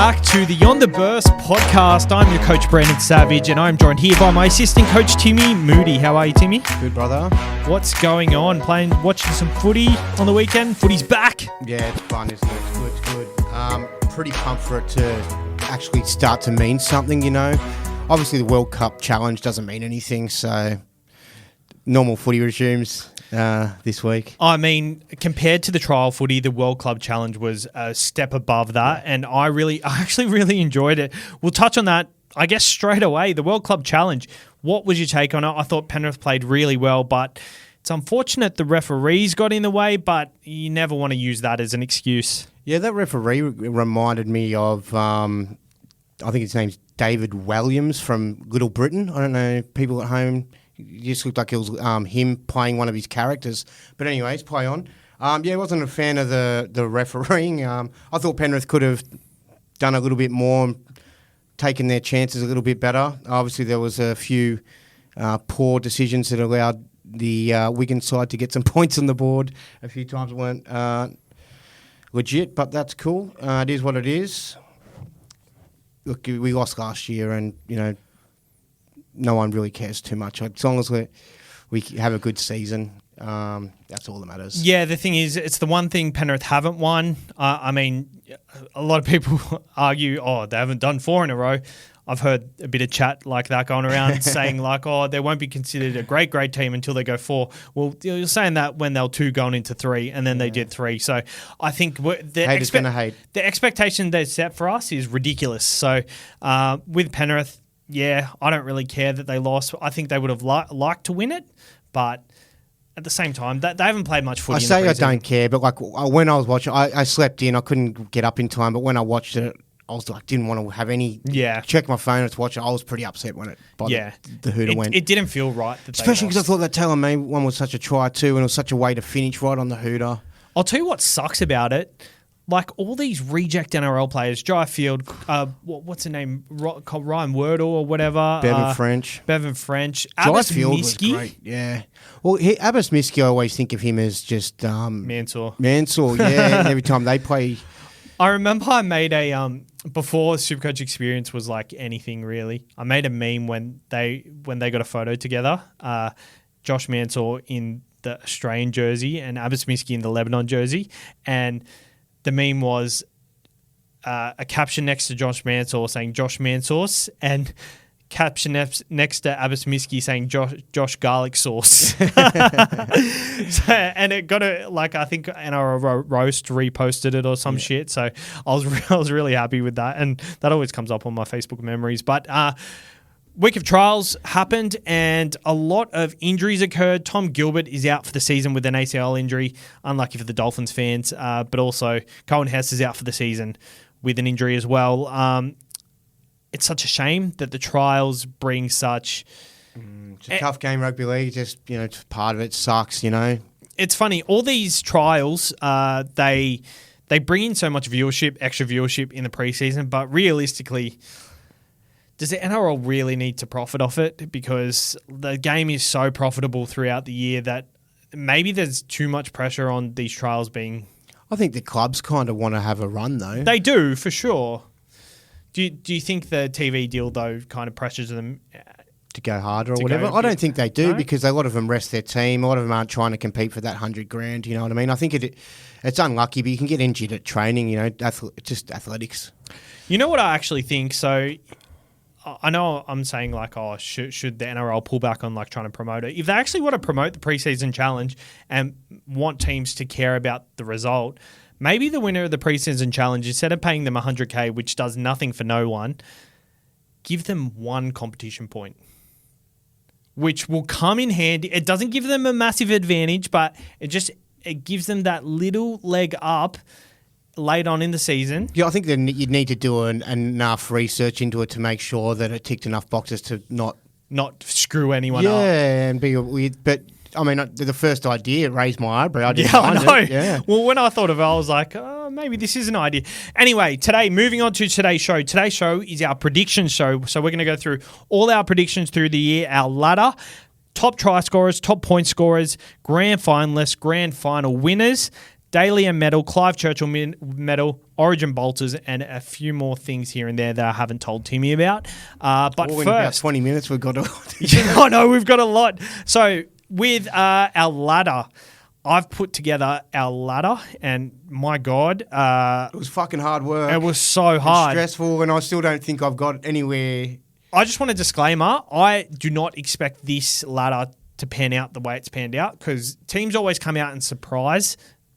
back to the On the Burst podcast. I'm your coach, Brandon Savage, and I'm joined here by my assistant coach, Timmy Moody. How are you, Timmy? Good, brother. What's going on? Watching some footy on the weekend? Footy's back. Yeah, it's fun, isn't it? It's good. Pretty pumped for it to actually start to mean something, you know. Obviously, the World Cup challenge doesn't mean anything, so normal footy resumes this week. I mean, compared to the trial footy, the World Club Challenge was a step above that, and I actually really enjoyed it. We'll touch on that, I guess, straight away. The World Club Challenge, what was your take on it? I thought Penrith played really well, but it's unfortunate the referees got in the way, but you never want to use that as an excuse. Yeah, that referee reminded me of, I think his name's David Williams from Little Britain. I don't know, people at home, it just looked like it was him playing one of his characters. But anyways, play on. I wasn't a fan of the refereeing. I thought Penrith could have done a little bit more, taken their chances a little bit better. Obviously, there was a few poor decisions that allowed the Wigan side to get some points on the board. A few times weren't legit, but that's cool. It is what it is. Look, we lost last year, and you know, no one really cares too much. As long as we have a good season, that's all that matters. Yeah, the thing is, it's the one thing Penrith haven't won. I mean, a lot of people argue, they haven't done 4 in a row. I've heard a bit of chat like that going around saying like, they won't be considered a great team until they go 4. Well, you're saying that when they were 2 going into 3 and then they did 3. So I think the expectation they set for us is ridiculous. So with Penrith, yeah, I don't really care that they lost. I think they would have liked to win it, but at the same time, they haven't played much footy. I don't care, but like when I was watching, I slept in. I couldn't get up in time, but when I watched it, I was like, didn't want to have any. Yeah. Check my phone to watch it. I was pretty upset when the hooter went. It didn't feel right. Especially because I thought that Taylor May one was such a try too, and it was such a way to finish right on the hooter. I'll tell you what sucks about it. Like all these reject NRL players, Jai Field, what's the name? Ryan Wordle or whatever. Bevan French. Jai Field was great, yeah. Well, Abbas Miski, I always think of him as just... Mansour, yeah. Every time they play... I remember I made a... before Supercoach Experience was like anything really, I made a meme when they got a photo together. Josh Mansour in the Australian jersey and Abbas Miski in the Lebanon jersey, and the meme was a caption next to Josh Mansour saying Josh Mansource, and caption next to Abbas Miski saying Josh Garlic Sauce. And it got I think NRL Roast reposted it or some shit. So I was really happy with that, and that always comes up on my Facebook memories. But week of trials happened and a lot of injuries occurred. Tom Gilbert is out for the season with an ACL injury, unlucky for the Dolphins fans, but also Cohen Hess is out for the season with an injury as well. It's such a shame that the trials bring such... It's a tough game, rugby league. Just, you know, part of it sucks, you know. It's funny. All these trials, they bring in so much viewership, extra viewership in the preseason, but realistically... Does the NRL really need to profit off it? Because the game is so profitable throughout the year that maybe there's too much pressure on these trials being... I think the clubs kind of want to have a run, though. They do, for sure. Do you think the TV deal, though, kind of pressures them... to go harder or whatever? I don't think they do, because a lot of them rest their team. A lot of them aren't trying to compete for that $100,000, you know what I mean? I think it's unlucky, but you can get injured at training, you know, just athletics. You know what I actually think? So... I know I'm saying like, should the NRL pull back on like trying to promote it? If they actually want to promote the preseason challenge and want teams to care about the result, maybe the winner of the preseason challenge, instead of paying them $100,000, which does nothing for no one, give them 1 competition point, which will come in handy. It doesn't give them a massive advantage, but it gives them that little leg up late on in the season. Yeah, I think then you'd need to do enough research into it to make sure that it ticked enough boxes to not screw anyone up. Yeah, and be weird. But I mean, the first idea raised my eyebrow. I know. Yeah. Well, when I thought of it, I was like, maybe this is an idea. Anyway, moving on to today's show. Today's show is our prediction show. So we're going to go through all our predictions through the year, our ladder, top try scorers, top point scorers, grand finalists, grand final winners. Dahlia medal, Clive Churchill medal, Origin bolters, and a few more things here and there that I haven't told Timmy about. But All in first, about 20 minutes, we've got to. yeah, I know we've got a lot. So with our ladder, I've put together our ladder, and my God, It was fucking hard work. it was so hard. Stressful, and I still don't think I've got anywhere. I just want a disclaimer. I do not expect this ladder to pan out the way it's panned out because teams always come out and surprise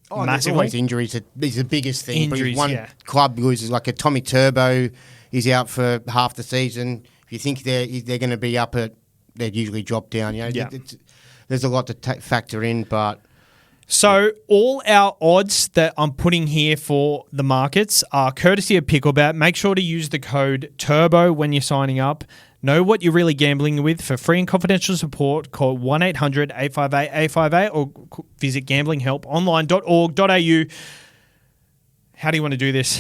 There's massively. always injuries. Is the biggest thing. Injuries, but if one yeah. club loses, like a Tommy Turbo, is out for half the season. If you think they're going to be up at, they usually drop down. You know, Yeah. There's a lot to factor in, but. So all our odds that I'm putting here for the markets are courtesy of Picklebet. Make sure to use the code TURBO when you're signing up. Know what you're really gambling with. For free and confidential support, call 1-800-858-858 or visit gamblinghelponline.org.au. How do you want to do this?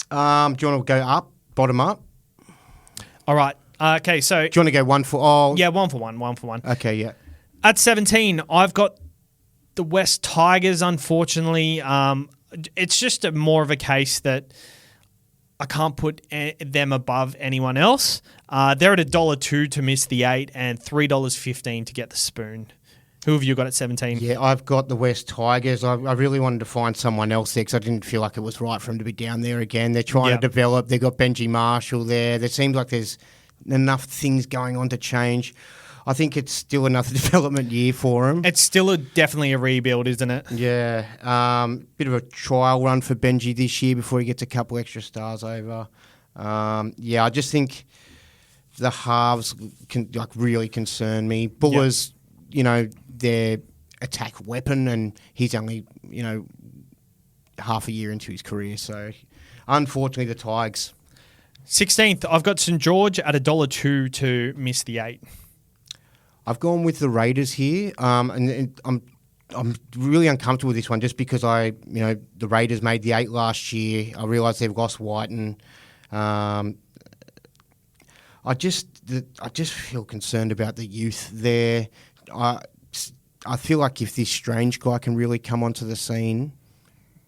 Do you want to go up, bottom up? All right. Okay, so... Do you want to go one for all? Yeah, one for one. Okay, yeah. At 17, I've got the West Tigers, unfortunately. It's just more of a case that I can't put them above anyone else. They're at $1.02 to miss the 8 and $3.15 to get the spoon. Who have you got at 17? Yeah, I've got the West Tigers. I really wanted to find someone else there because I didn't feel like it was right for them to be down there again. They're trying to develop. They've got Benji Marshall there. There seems like there's enough things going on to change. I think it's still another development year for them. It's still definitely a rebuild, isn't it? Yeah. Bit of a trial run for Benji this year before he gets a couple extra stars over. I just think the halves can really concern me. Buller's, their attack weapon, and he's only, half a year into his career. So, unfortunately, the Tigers. 16th, I've got St. George at $1.02 to miss the 8. I've gone with the Raiders here, and I'm really uncomfortable with this one just because the Raiders made the 8 last year. I realise they've lost Whiten. I just feel concerned about the youth there. I feel like if this Strange guy can really come onto the scene,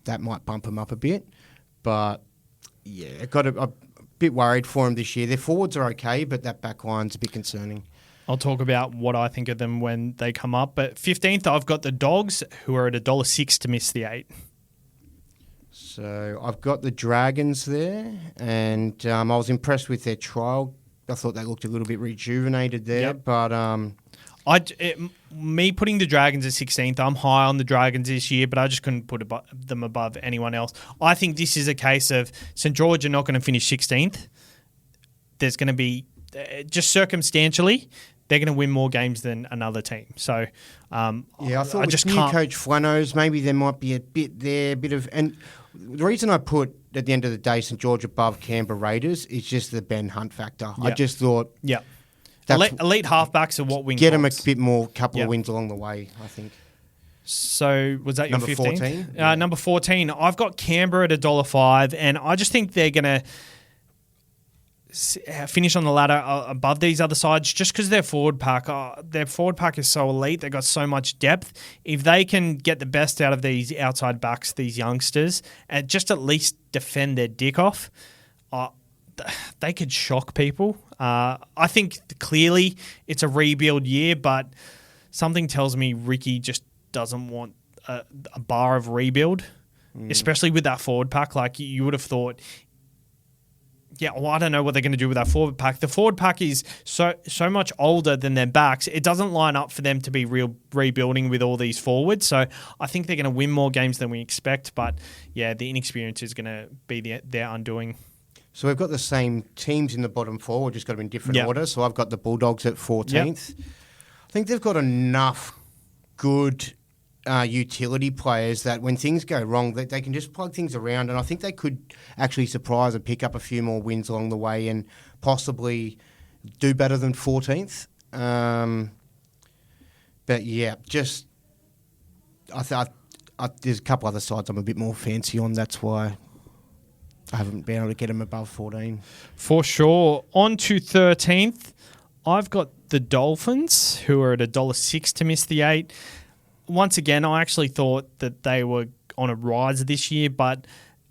that might bump him up a bit. But yeah, I got a bit worried for him this year. Their forwards are okay, but that back line's a bit concerning. I'll talk about what I think of them when they come up. But 15th, I've got the Dogs, who are at $1.06 to miss the 8. So I've got the Dragons there, and I was impressed with their trial. I thought they looked a little bit rejuvenated there, but me putting the Dragons at 16th, I'm high on the Dragons this year, but I just couldn't put them above anyone else. I think this is a case of St. George are not going to finish 16th. There's going to be, just circumstantially, they're going to win more games than another team. So, I thought with new coach Flanos, maybe there might be a bit of. And the reason I put at the end of the day St. George above Canberra Raiders is just the Ben Hunt factor. Yep. I just thought, elite halfbacks are what win. Get them a bit more, couple of wins along the way, I think. So was that number your 15th? 14? Yeah. Number 14. I've got Canberra at $1.05, and I just think they're going to finish on the ladder above these other sides just because their forward pack is so elite. They've got so much depth. If they can get the best out of these outside backs, these youngsters, and just at least defend their dick off, they could shock people. I think clearly it's a rebuild year, but something tells me Ricky just doesn't want a bar of rebuild, especially with that forward pack. Like you would have thought, I don't know what they're going to do with that forward pack. The forward pack is so much older than their backs. It doesn't line up for them to be rebuilding with all these forwards. So I think they're going to win more games than we expect. But yeah, the inexperience is going to be their undoing. So we've got the same teams in the bottom four. We've just got them in different order. So I've got the Bulldogs at 14th. Yep. I think they've got enough good utility players that when things go wrong, they can just plug things around, and I think they could actually surprise and pick up a few more wins along the way and possibly do better than 14th. But yeah, just there's a couple other sides I'm a bit more fancy on. That's why I haven't been able to get them above 14. For sure. On to 13th, I've got the Dolphins, who are at $1.06 to miss the 8. once again, I actually thought that they were on a rise this year, but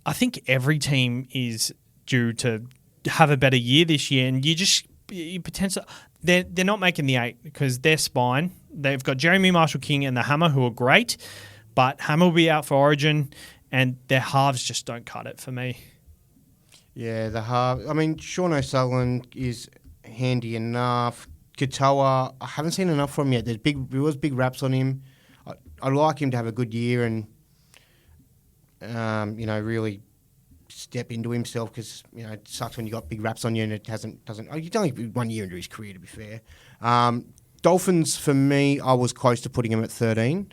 I think every team is due to have a better year this year, and you potentially they're not making the 8 because their spine. They've got Jeremy Marshall-King and the Hammer, who are great, but Hammer will be out for Origin, and their halves just don't cut it for me. Yeah, the half. I mean, Sean O'Sullivan is handy enough. Katoa, I haven't seen enough from him yet. There was big raps on him. I like him to have a good year and really step into himself because it sucks when you got big raps on you and it doesn't. He's only 1 year into his career, to be fair. Dolphins, for me, I was close to putting him at 13.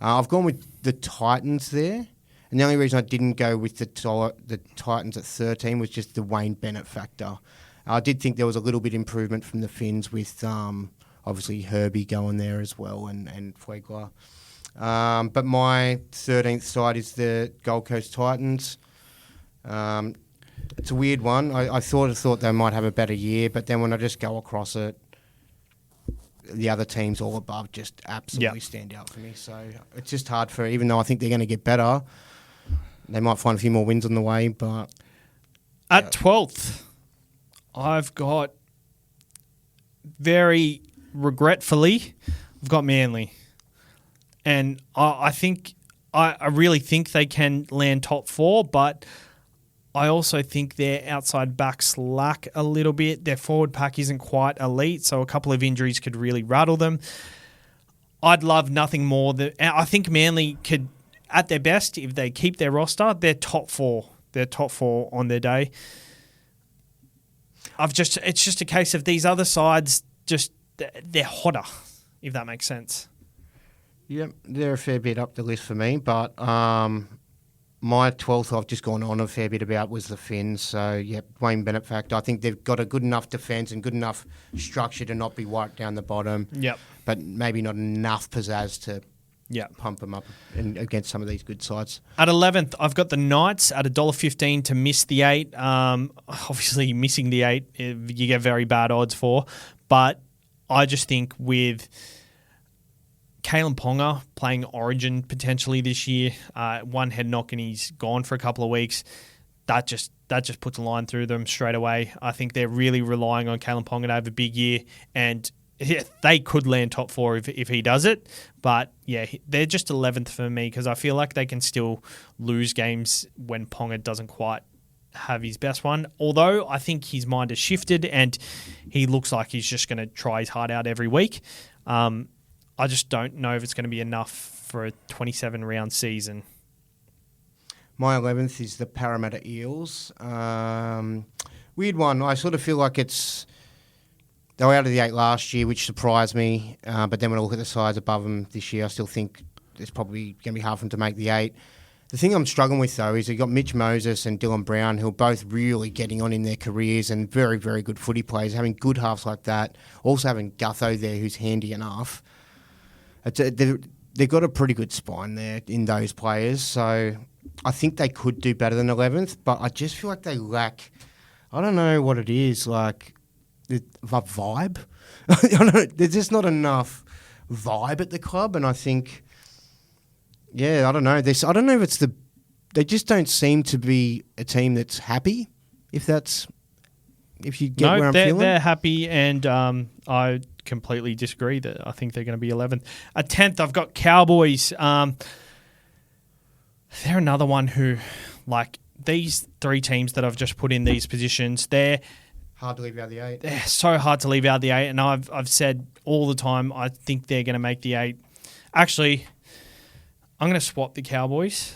I've gone with the Titans there. And the only reason I didn't go with the Titans at 13 was just the Wayne Bennett factor. I did think there was a little bit improvement from the Finns with obviously Herbie going there as well and Fuegler. But my 13th side is the Gold Coast Titans. It's a weird one. I thought they might have a better year, but then when I just go across it, the other teams all above just absolutely stand out for me. So it's just hard even though I think they're going to get better, they might find a few more wins on the way. But at 12th, I've got, very regretfully, I've got Manly. And I really think they can land top 4, but I also think their outside backs lack a little bit. Their forward pack isn't quite elite, so a couple of injuries could really rattle them. I'd love nothing more. I think Manly could, at their best, if they keep their roster, they're top 4. They're top 4 on their day. It's just a case of these other sides, they're hotter, if that makes sense. Yep, they're a fair bit up the list for me, but my 12th I've just gone on a fair bit about was the Finns. So, Wayne Bennett factor. I think they've got a good enough defence and good enough structure to not be wiped down the bottom. Yep. But maybe not enough pizzazz to pump them up against some of these good sides. At 11th, I've got the Knights at $1.15 to miss the 8. Obviously, missing the 8, you get very bad odds for. But I just think with Kalen Ponga playing Origin potentially this year, one head knock and he's gone for a couple of weeks, that just puts a line through them straight away. I think they're really relying on Kalen Ponga to have a big year, and they could land top 4 if he does it. But they're just 11th for me because I feel like they can still lose games when Ponga doesn't quite have his best one. Although I think his mind has shifted and he looks like he's just going to try his heart out every week. I just don't know if it's going to be enough for a 27-round season. My 11th is the Parramatta Eels. Weird one. I sort of feel like they were out of the 8 last year, which surprised me. But then when I look at the sides above them this year, I still think it's probably going to be hard for them to make the 8. The thing I'm struggling with, though, is you've got Mitch Moses and Dylan Brown, who are both really getting on in their careers and very, very good footy players, having good halves like that. Also having Gutho there, who's handy enough. They've got a pretty good spine there in those players, so I think they could do better than 11th, but I just feel like they lack, I don't know what it is, like the vibe. I don't know, there's just not enough vibe at the club, and I think, I don't know. I don't know if they just don't seem to be a team that's happy, if you get where I'm feeling. No, they're happy, and I completely disagree that I think they're going to be 11th. At 10th, I've got Cowboys. They're another one who, like these 3 teams that I've just put in these positions, they're hard to leave out the 8. They're so hard to leave out the 8, and I've said all the time I think they're going to make the 8. Actually, I'm going to swap the Cowboys.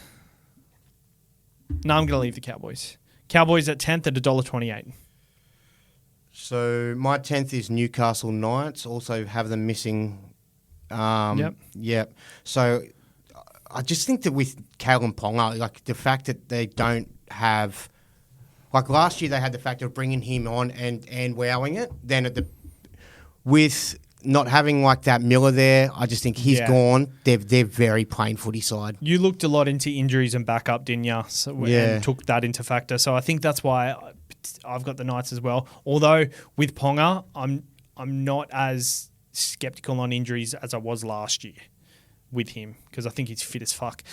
No, I'm going to leave the Cowboys. Cowboys at 10th at $1.28. So my 10th is Newcastle Knights. Also have them missing. Yep. So I just think that with Kalen Ponga, like the fact that they don't have, like last year they had the fact of bringing him on and wowing it. Then with not having like that Miller there, I just think he's gone. They're very plain footy side. You looked a lot into injuries and backup, didn't you? And took that into factor. So I think that's why I've got the Knights as well. Although with Ponga, I'm not as skeptical on injuries as I was last year. with him because I think he's fit as fuck.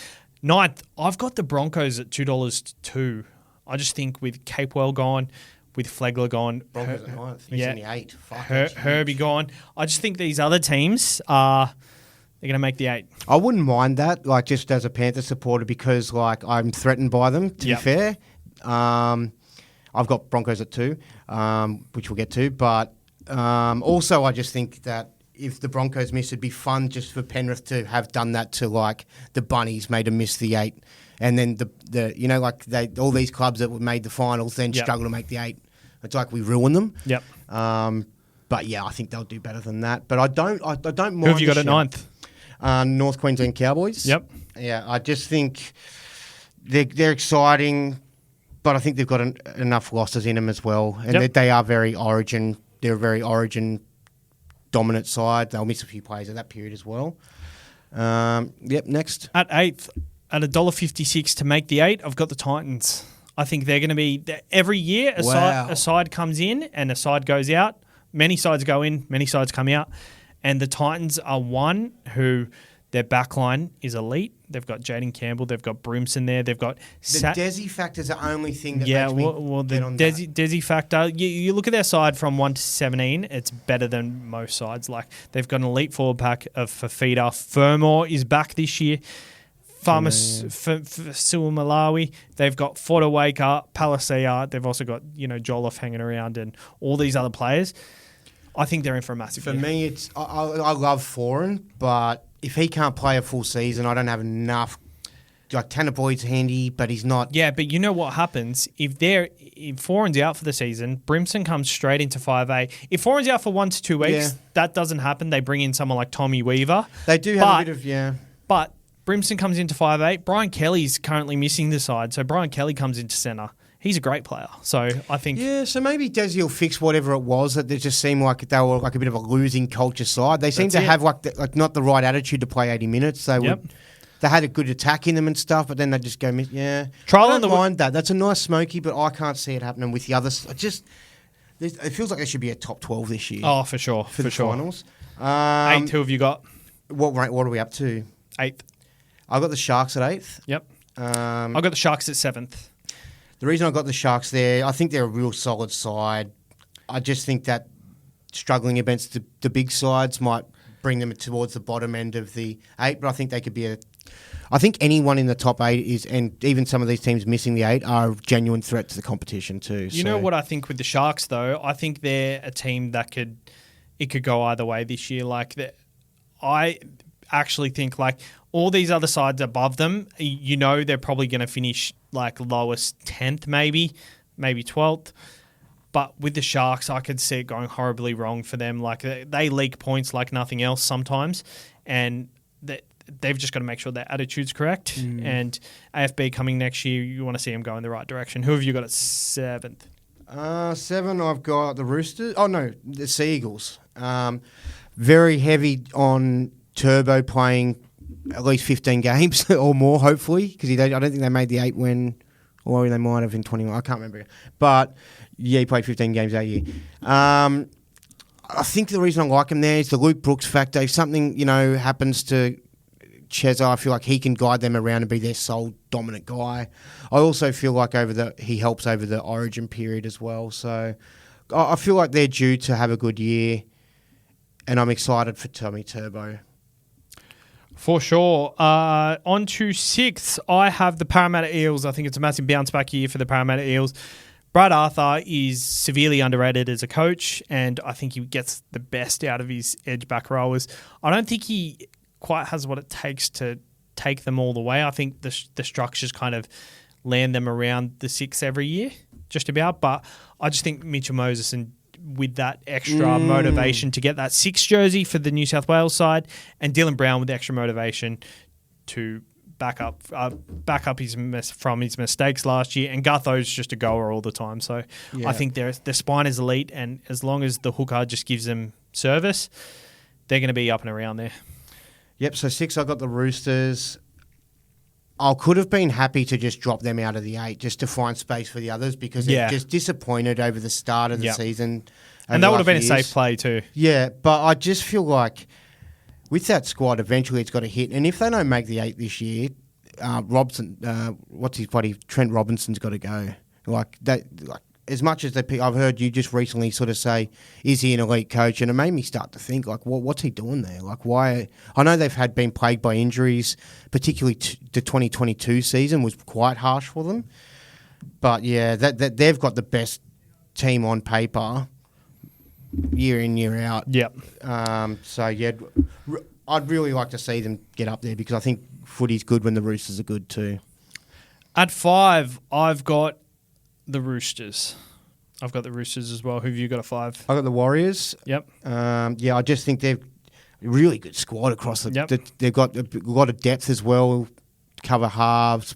Ninth, I've got the Broncos at $2 I just think with Capewell gone, with Flegler gone, Broncos at ninth. He's in the 8. Fuck, Herbie gone. I just think these other teams they're going to make the 8. I wouldn't mind that, like just as a Panther supporter, because like I'm threatened by them. To be fair, I've got Broncos at 2, which we'll get to. But also, I just think that if the Broncos miss, it'd be fun just for Penrith to have done that to like the Bunnies, made them miss the 8, and then the you know like all these clubs that made the finals then struggle to make the 8. It's like we ruin them. Yep. But yeah, I think they'll do better than that. But I don't mind. Who have you got at 9th? North Queensland Cowboys. Yep. Yeah, I just think they're exciting, but I think they've got enough losses in them as well, and they are very Origin. They're a very Origin dominant side. They'll miss a few players at that period as well. Next at 8th at $1.56 to make the 8. I've got the Titans. I think they're going to be every year. A side comes in and a side goes out. Many sides go in, many sides come out. And the Titans are one who their backline is elite. They've got Jaden Campbell. They've got Brimson there. They've got the Desi factor is the only thing that the Desi factor. You look at their side from 1 to 17. It's better than most sides. Like they've got an elite forward pack of Fafita. Fermor is back this year. Suamalawi. They've got Fodawaker, Palisea. They've also got Joloff hanging around and all these other players. I think they're in for a massive year. For me, it's I love Foran, but if he can't play a full season, I don't have enough. Like Tanner Boyd's handy, but he's not. Yeah, but you know what happens if Foran's out for the season, Brimson comes straight into 5A. If Foran's out for 1 to 2 weeks, that doesn't happen. They bring in someone like Tommy Weaver. They do have a bit of But Brimson comes into 5'8". Brian Kelly's currently missing the side, so Brian Kelly comes into centre. He's a great player, so I think... Yeah, so maybe Desi will fix whatever it was that they just seemed like they were like a bit of a losing culture side. They seem to have like not the right attitude to play 80 minutes. They had a good attack in them and stuff, but then they just go... Yeah, I don't mind that. That's a nice smoky, but I can't see it happening with the others. It feels like there should be a top 12 this year. Oh, for sure. For the finals. 8th, who have you got? What are we up to? 8th. I got the Sharks at 8th. Yep. I got the Sharks at 7th. The reason I got the Sharks there, I think they're a real solid side. I just think that struggling against the big sides might bring them towards the bottom end of the 8, but I think they could be I think anyone in the top 8 is, and even some of these teams missing the 8, are a genuine threat to the competition too. You know what I think with the Sharks though? I think they're a team that could go either way this year. I actually think all these other sides above them, they're probably going to finish lowest 10th, maybe 12th. But with the Sharks, I could see it going horribly wrong for them. They leak points like nothing else sometimes, and they've just got to make sure their attitude's correct. And AFB coming next year, you want to see them go in the right direction. Who have you got at 7th? 7, I've got the Roosters. Oh no, the Sea Eagles. Very heavy on Turbo playing at least 15 games or more, hopefully, because I don't think they made the 8 or they might have in 21. I can't remember. But, yeah, he played 15 games that year. I think the reason I like him there is the Luke Brooks factor. If something, happens to Chezza, I feel like he can guide them around and be their sole dominant guy. I also feel like he helps over the Origin period as well. So I feel like they're due to have a good year, and I'm excited for Tommy Turbo. For sure. On to 6th, I have the Parramatta Eels. I think it's a massive bounce back year for the Parramatta Eels. Brad Arthur is severely underrated as a coach, and I think he gets the best out of his edge back rowers. I don't think he quite has what it takes to take them all the way. I think the structures kind of land them around the 6 every year, just about. But I just think Mitchell Moses and with that extra motivation to get that 6 jersey for the New South Wales side, and Dylan Brown with extra motivation to back up from his mistakes last year, and Gutho's just a goer all the time. So I think their spine is elite, and as long as the hooker just gives them service, they're going to be up and around there. Yep, so 6, I got the Roosters. I could have been happy to just drop them out of the 8 just to find space for the others, because they're just disappointed over the start of the season. And that would have been a safe play too. Yeah, but I just feel like with that squad, eventually it's got to hit. And if they don't make the 8 this year, Robson, Trent Robinson's got to go. Like that, as much as I've heard you just recently sort of say, is he an elite coach? And it made me start to think, like, what's he doing there? Like, why? I know they've been plagued by injuries, particularly the 2022 season was quite harsh for them. But yeah, that they've got the best team on paper, year in, year out. Yep. So yeah, I'd really like to see them get up there because I think footy's good when the Roosters are good too. At 5, I've got the Roosters. I've got the Roosters as well. Who have you got at 5? I got the Warriors. Yep. Yeah, I just think they've a really good squad across the. Yep. They've got a lot of depth as well. Cover halves.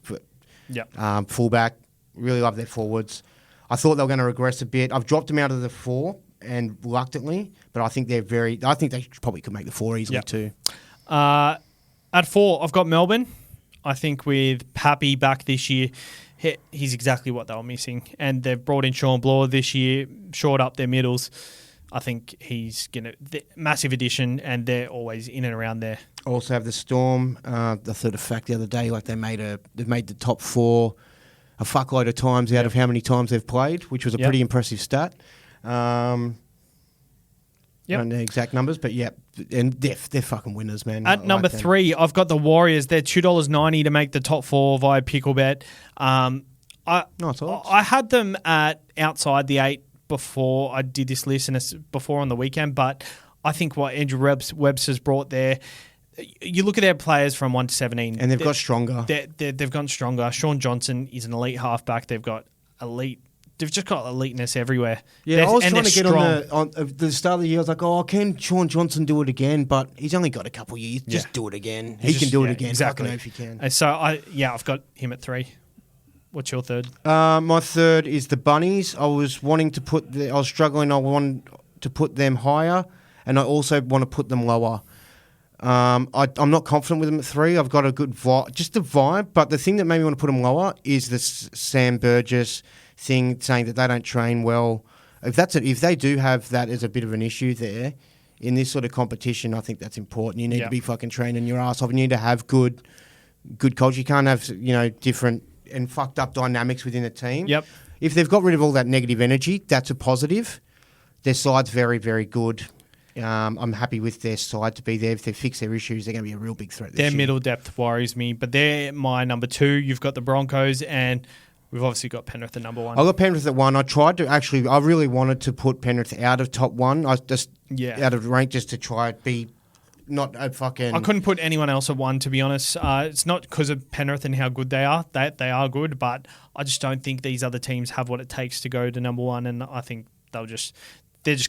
Yep. Fullback. Really love their forwards. I thought they were going to regress a bit. I've dropped them out of the 4 and reluctantly, but I think I think they probably could make the 4 easily too. At 4, I've got Melbourne. I think with Pappy back this year, he's exactly what they were missing. And they've brought in Sean Bloor this year, shored up their middles. I think he's massive addition, and they're always in and around there. Also have the Storm. I thought a fact the other day, like they've made the top 4 a fuckload of times out of how many times they've played, which was a pretty impressive stat. I don't know the exact numbers, but and they're fucking winners, man. At number 3, I've got the Warriors. They're $2.90 to make the top 4 via Picklebet. I had them at outside the 8 before I did this list and it's before on the weekend, but I think what Andrew Webster's brought there, you look at their players from 1 to 17. And they've got stronger. They've gotten stronger. Sean Johnson is an elite halfback. They've just got eliteness everywhere. Yeah, I was trying to get on the start of the year. I was like, can Sean Johnson do it again? But he's only got a couple of years. Just do it again. He can do it again. Exactly. I know if he can. And so, I've got him at 3. What's your 3rd? My 3rd is the Bunnies. I was struggling. I wanted to put them higher, and I also want to put them lower. I'm not confident with them at 3. I've got a good vibe, just a vibe. But the thing that made me want to put them lower is this Sam Burgess thing, saying that they don't train well. If they do have that as a bit of an issue there in this sort of competition, I think that's important. You need to be fucking training your ass off. You need to have good culture. You can't have different and fucked up dynamics within a team. Yep. If they've got rid of all that negative energy, that's a positive. Their side's very, very good. I'm happy with their side to be there. If they fix their issues, they're going to be a real big threat this year. Their middle depth worries me, but they're my number 2. You've got the Broncos, and we've obviously got Penrith at number 1. I got Penrith at 1. I really wanted to put Penrith out of top 1. Out of rank just to try to be not a fucking... I couldn't put anyone else at 1, to be honest. It's not because of Penrith and how good they are. They are good, but I just don't think these other teams have what it takes to go to number 1, and I think they're just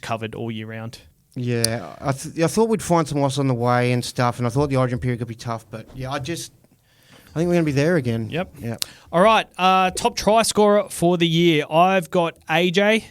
covered all year round. Yeah, I thought we'd find some loss on the way and stuff, and I thought the origin period could be tough, but yeah, I think we're going to be there again. Yep. Yep. All right, top try scorer for the year. I've got AJ.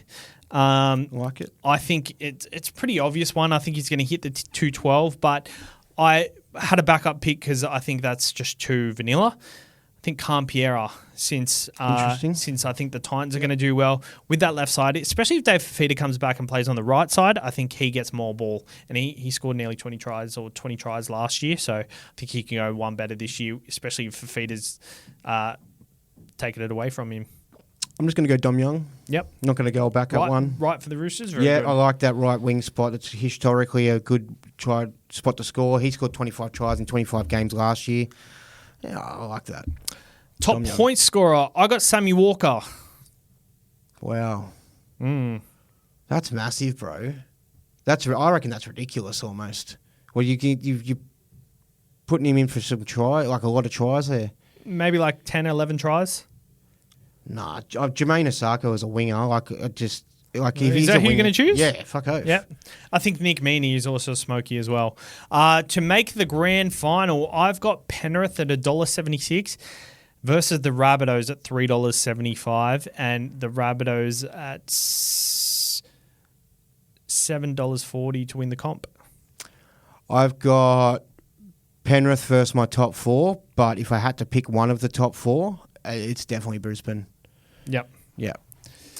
Like it. I think it's a pretty obvious one. I think he's going to hit the 212, but I had a backup pick because I think that's just too vanilla. I think Campiera, since I think the Titans are going to do well with that left side, especially if Dave Fifita comes back and plays on the right side. I think he gets more ball, and he scored nearly 20 tries last year, so I think he can go one better this year, especially if Fifita's taken it away from him. I'm just going to go Dom Young. Yep. Not going to go back at 1. Right for the Roosters? Yeah, good. I like that right wing spot. It's historically a good spot to score. He scored 25 tries in 25 games last year. Yeah, I like that. Top point scorer, I got Sammy Walker. Wow. That's massive, bro. I reckon that's ridiculous almost. Well, you putting him in for some like a lot of tries there. Maybe like 10 or 11 tries. Nah, Jermaine Osako is a winger. Is that who you're going to choose? Yeah, fuck oath. Yeah. I think Nick Meaney is also smoky as well. To make the grand final, I've got Penrith at $1.76 versus the Rabbitohs at $3.75 and the Rabbitohs at $7.40 to win the comp. I've got Penrith versus my top 4, but if I had to pick one of the top 4, it's definitely Brisbane. Yep. Yeah.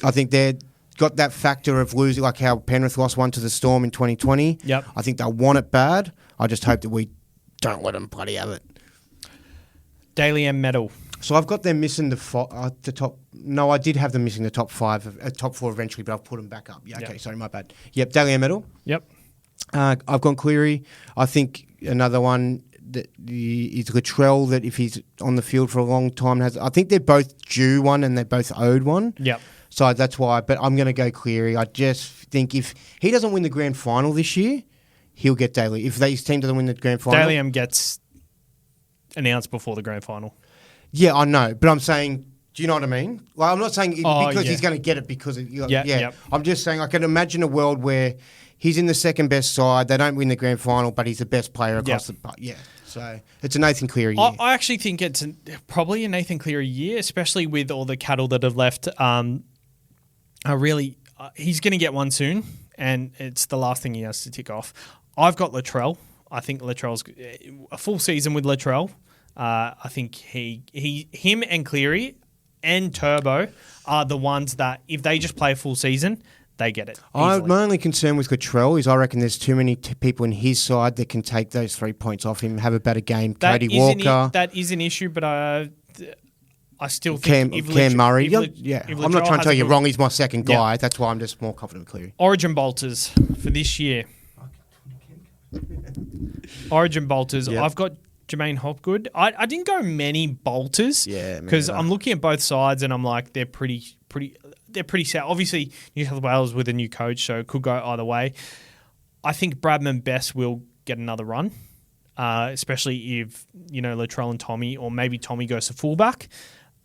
I think they're got that factor of losing, like how Penrith lost one to the Storm in 2020. Yep. I think they'll want it bad. I just hope that we don't let them bloody have it. Daily M medal. So I've got them missing the top. No, I did have them missing the top top 4 eventually, but I've put them back up. Yeah, okay, sorry, my bad. Yep, Daly M medal. Yep. I've gone Cleary. I think another one that is Latrell, that if he's on the field for a long time, I think they're both due one and they're both owed one. Yep. So that's why, but I'm going to go Cleary. I just think if he doesn't win the grand final this year, he'll get Daly. If his team doesn't win the grand final. Daly M gets announced before the grand final. Yeah, I know, but I'm saying, do you know what I mean? Well, I'm not saying because yeah. he's going to get it because of, Yep. I'm just saying I can imagine a world where he's in the second best side, they don't win the grand final, but he's the best player across So it's a Nathan Cleary year. I actually think it's probably a Nathan Cleary year, especially with all the cattle that have left. He's going to get one soon, and it's the last thing he has to tick off. I've got Latrell. I think Latrell's a full season with Latrell. I think him and Cleary and Turbo are the ones that if they just play a full season, they get it. My only concern with Latrell is I reckon there's too many people in his side that can take those 3 points off him, have a better game. Cody Walker. That is an issue, but I still think Cam Murray. I'm not trying to tell you wrong. He's my second guy. Yeah. That's why I'm just more confident with Cleary. Origin bolters for this year. Origin bolters. Yep. I've got Jermaine Hopgood. I didn't go many bolters because I'm looking at both sides and I'm like they're pretty sad. Obviously, New South Wales with a new coach, so it could go either way. I think Bradman Best will get another run, especially if Latrell and Tommy, or maybe Tommy goes to fullback.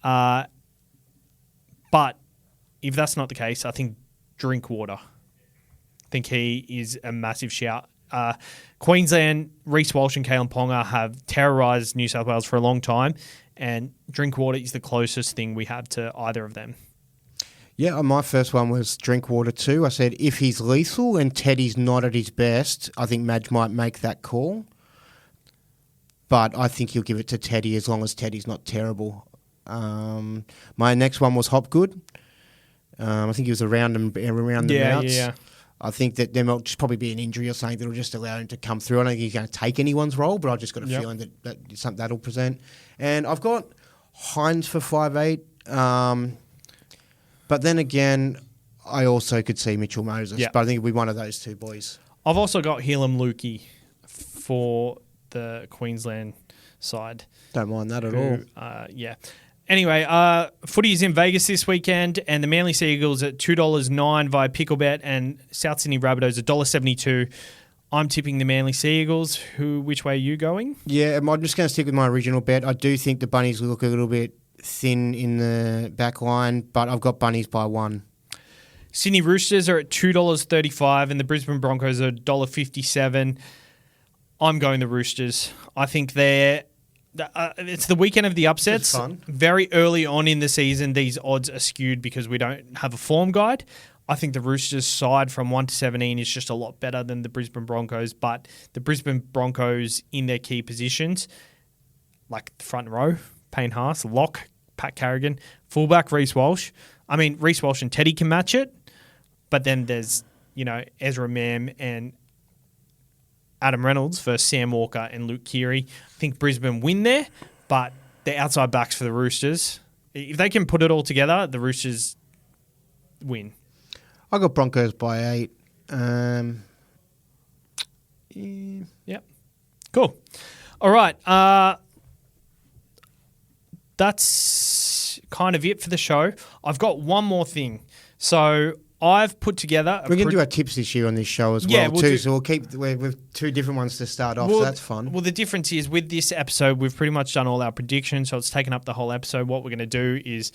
But if that's not the case, I think Drinkwater. I think he is a massive shout. Queensland, Reece Walsh and Kalen Ponga have terrorised New South Wales for a long time, and Drinkwater is the closest thing we have to either of them. Yeah, my first one was Drinkwater too. I said if he's lethal and Teddy's not at his best, I think Madge might make that call. But I think he'll give it to Teddy as long as Teddy's not terrible. My next one was Hopgood. I think he was around the routes. Yeah. I think that there might just probably be an injury or something that'll just allow him to come through. I don't think he's going to take anyone's role, but I've just got a feeling that something that'll present. And I've got Hines for 5'8". But then again, I also could see Mitchell Moses. But I think it'll be one of those two boys. I've also got Helam Lukey for the Queensland side. Don't mind that at all. Anyway, footy is in Vegas this weekend, and the Manly Sea Eagles at $2.09 via Picklebet, and South Sydney Rabbitohs at $1.72. I'm tipping the Manly Sea Eagles. Which way are you going? Yeah, I'm just going to stick with my original bet. I do think the Bunnies look a little bit thin in the back line, but I've got Bunnies by 1. Sydney Roosters are at $2.35, and the Brisbane Broncos are $1.57. I'm going the Roosters. I think it's the weekend of the upsets. Very early on in the season, these odds are skewed because we don't have a form guide. I think the Roosters side from 1 to 17 is just a lot better than the Brisbane Broncos, but the Brisbane Broncos in their key positions, like the front row, Payne Haas, lock, Pat Carrigan, fullback, Reece Walsh. I mean, Reece Walsh and Teddy can match it, but then there's, Ezra Mam and Adam Reynolds versus Sam Walker and Luke Keary. I think Brisbane win there, but the outside backs for the Roosters, if they can put it all together, the Roosters win. I got Broncos by 8. Yep. Cool. All right. That's kind of it for the show. I've got one more thing. So I've put together... We're going to do our tips this year on this show as well, too. So we'll keep with 2 different ones to start off, so that's fun. Well, the difference is with this episode, we've pretty much done all our predictions, so it's taken up the whole episode. What we're going to do is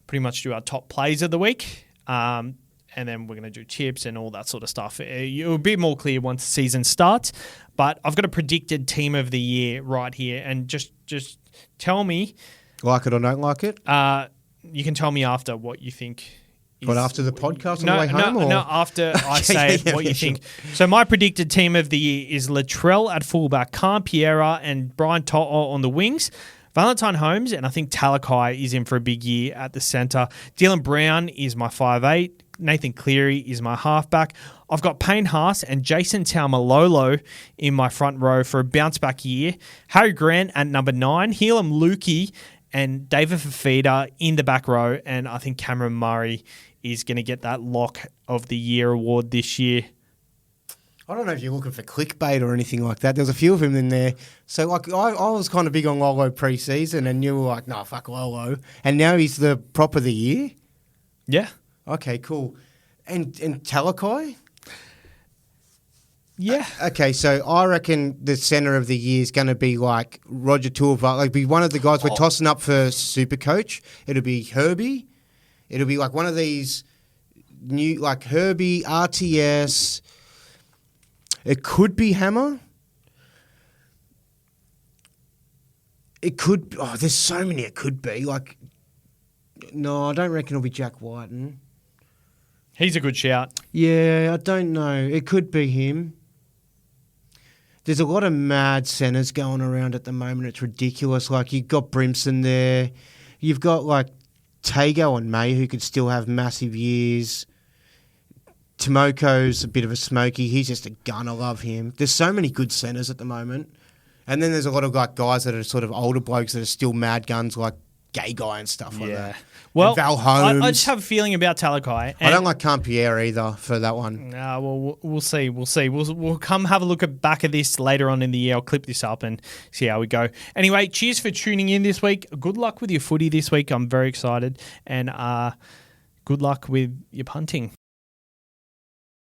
pretty much do our top plays of the week, and then we're going to do tips and all that sort of stuff. It'll be more clear once the season starts, but I've got a predicted team of the year right here, and just tell me... Like it or don't like it? You can tell me after what you think. But after the podcast on the way home? No, after I say what you think. So my predicted team of the year is Latrell at fullback, Khan Piera and Brian To'o on the wings, Valentine Holmes, and I think Talakai is in for a big year at the centre. Dylan Brown is my 5'8", Nathan Cleary is my halfback. I've got Payne Haas and Jason Taumalolo in my front row for a bounce-back year. Harry Grant at number 9. Helam Lukey and David Fafita in the back row. And I think Cameron Murray is going to get that Lock of the Year award this year. I don't know if you're looking for clickbait or anything like that. There's a few of them in there. So, like, I was kind of big on Lolo pre-season, and you were like, no, fuck Lolo. And now he's the prop of the year? Yeah. Okay, cool. And Talakai? Yeah. Okay, so I reckon the centre of the year is going to be like Roger Tuivasa. Like, be one of the guys we're tossing up for Super Coach. It'll be Herbie. It'll be like one of these new, like Herbie, RTS. It could be Hammer. It could. Oh, there's so many. It could be like. No, I don't reckon it'll be Jack Whiten. He's a good shout. Yeah, I don't know. It could be him. There's a lot of mad centres going around at the moment. It's ridiculous. Like, you've got Brimson there. You've got, like, Tago and May, who could still have massive years. Timoko's a bit of a smoky. He's just a gun. I love him. There's so many good centres at the moment. And then there's a lot of, like, guys that are sort of older blokes that are still mad guns, like Gay Guy and stuff like that. Well, and Val Holmes. I just have a feeling about Talakai. I don't like Campierre either for that one. Well, we'll see. We'll come have a look back at this later on in the year. I'll clip this up and see how we go. Anyway, cheers for tuning in this week. Good luck with your footy this week. I'm very excited. And good luck with your punting.